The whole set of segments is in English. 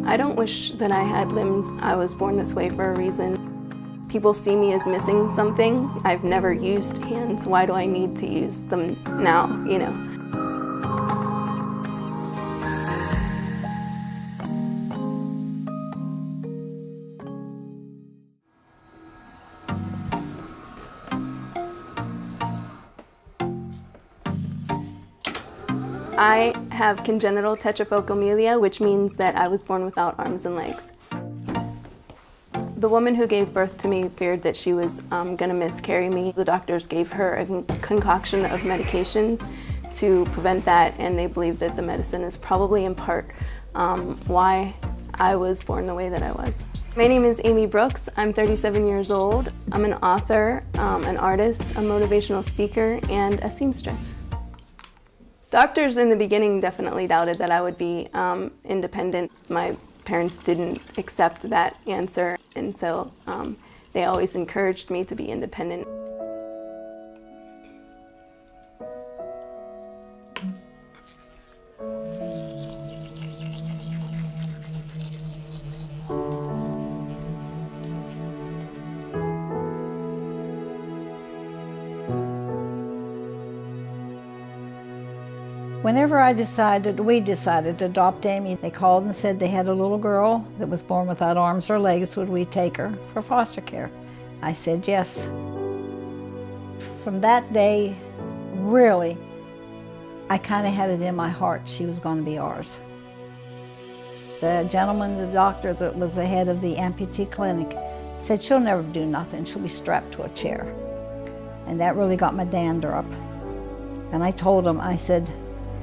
I don't wish that I had limbs. I was born this way for a reason. People see me as missing something. I've never used hands. Why do I need to use them now, you know? I have congenital tetraphocomelia, which means that I was born without arms and legs. The woman who gave birth to me feared that she was going to miscarry me. The doctors gave her a concoction of medications to prevent that, and they believe that the medicine is probably in part why I was born the way that I was. My name is Amy Brooks. I'm 37 years old. I'm an author, an artist, a motivational speaker, and a seamstress. Doctors in the beginning definitely doubted that I would be independent. My parents didn't accept that answer, and so they always encouraged me to be independent. Whenever we decided to adopt Amy, they called and said they had a little girl that was born without arms or legs. Would we take her for foster care? I said yes. From that day, really, I kind of had it in my heart she was going to be ours. The gentleman, the doctor that was the head of the amputee clinic, said she'll never do nothing. She'll be strapped to a chair. And that really got my dander up. And I told him, I said,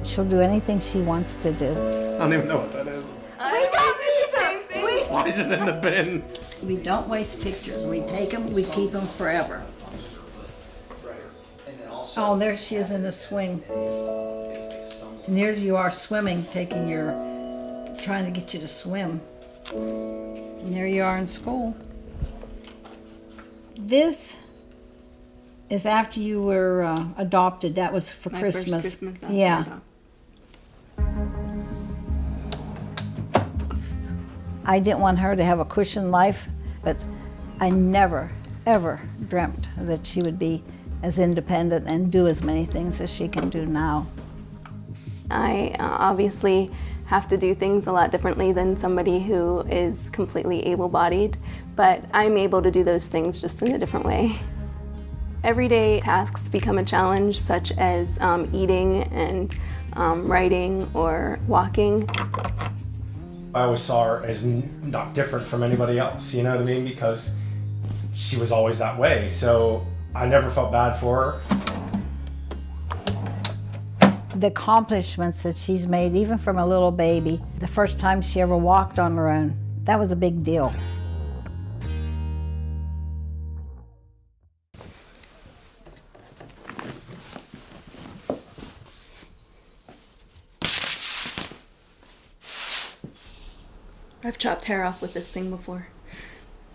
she'll do anything she wants to do. I don't even know what that is. We don't either! Why is it in the bin? We don't waste pictures. We take them, we keep them forever. Oh, there she is in the swing. And there's you are swimming, trying to get you to swim. And there you are in school. This is after you were adopted. That was for My Christmas. First Christmas yeah. Adopted. I didn't want her to have a cushioned life, but I never, ever dreamt that she would be as independent and do as many things as she can do now. I obviously have to do things a lot differently than somebody who is completely able-bodied, but I'm able to do those things just in a different way. Everyday tasks become a challenge, such as eating and writing or walking. I always saw her as not different from anybody else, you know what I mean? Because she was always that way, so I never felt bad for her. The accomplishments that she's made, even from a little baby, the first time she ever walked on her own, that was a big deal. I've chopped hair off with this thing before.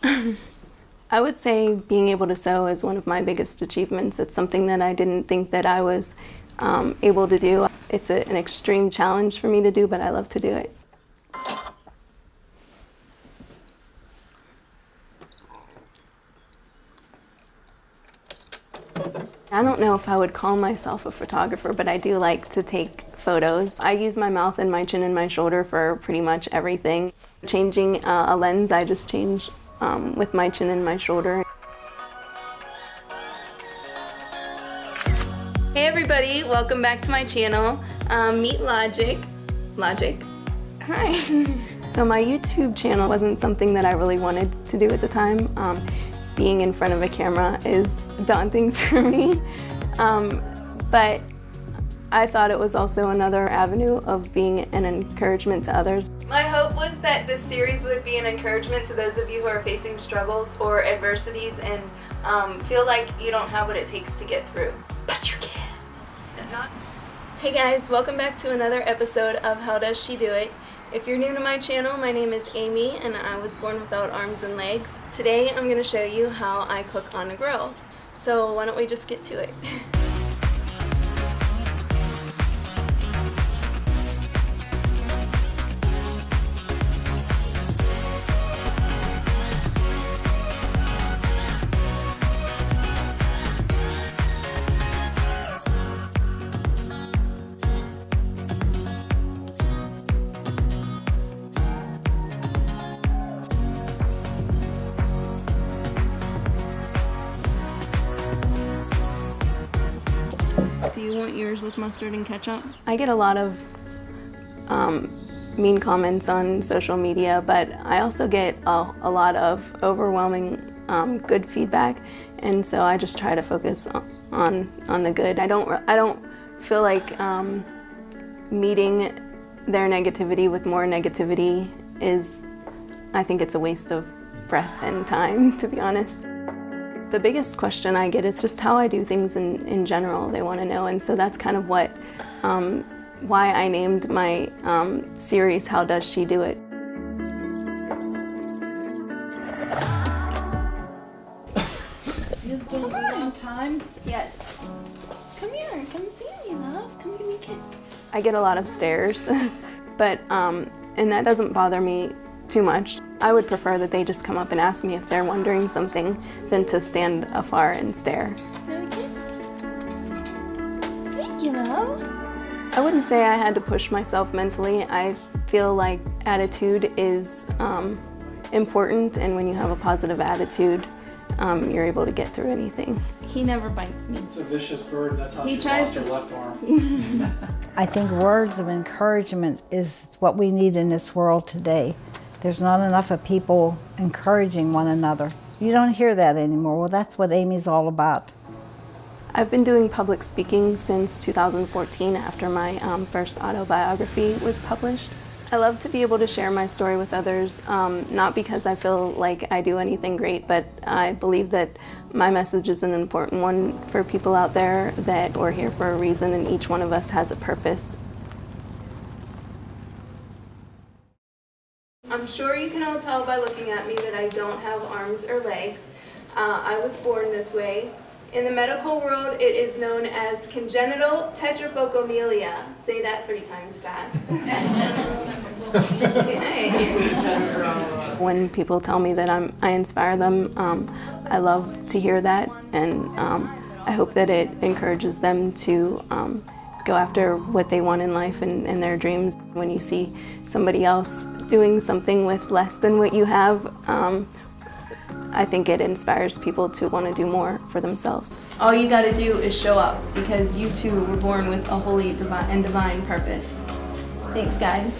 I would say being able to sew is one of my biggest achievements. It's something that I didn't think that I was able to do. It's an extreme challenge for me to do, but I love to do it. I don't know if I would call myself a photographer, but I do like to take photos. I use my mouth and my chin and my shoulder for pretty much everything. Changing a lens, I just change with my chin and my shoulder. Hey everybody, welcome back to my channel. Meet Logic. Logic? Hi. So my YouTube channel wasn't something that I really wanted to do at the time. Being in front of a camera is daunting for me, but I thought it was also another avenue of being an encouragement to others. My hope was that this series would be an encouragement to those of you who are facing struggles or adversities and feel like you don't have what it takes to get through, but you can. Hey guys, welcome back to another episode of How Does She Do It? If you're new to my channel, my name is Amy and I was born without arms and legs. Today I'm going to show you how I cook on a grill. So why don't we just get to it? want yours with mustard and ketchup? I get a lot of mean comments on social media, but I also get a lot of overwhelming good feedback, and so I just try to focus on the good. I don't feel like meeting their negativity with more negativity is, I think it's a waste of breath and time, to be honest. The biggest question I get is just how I do things in general. They want to know, and so that's kind of what why I named my series How Does She Do It? You going to be on time? Yes. Come here, come see me, love. Come give me a kiss. I get a lot of stares, but and that doesn't bother me too much. I would prefer that they just come up and ask me if they're wondering something than to stand afar and stare. Can I kiss? Thank you, love. I wouldn't say I had to push myself mentally. I feel like attitude is important, and when you have a positive attitude, you're able to get through anything. He never bites me. It's a vicious bird. That's how He she tries lost her to- left arm. I think words of encouragement is what we need in this world today. There's not enough of people encouraging one another. You don't hear that anymore. Well, that's what Amy's all about. I've been doing public speaking since 2014 after my first autobiography was published. I love to be able to share my story with others, not because I feel like I do anything great, but I believe that my message is an important one for people out there, that we're here for a reason and each one of us has a purpose. I'm sure you can all tell by looking at me that I don't have arms or legs. I was born this way. In the medical world, it is known as congenital tetraphocomelia. Say that 3 times fast. When people tell me that I inspire them, I love to hear that, and I hope that it encourages them to go after what they want in life and their dreams. When you see somebody else doing something with less than what you have, I think it inspires people to want to do more for themselves. All you got to do is show up, because you too were born with a holy and divine purpose. Thanks, guys.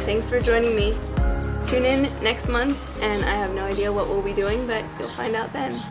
Thanks for joining me. Tune in next month, and I have no idea what we'll be doing, but you'll find out then.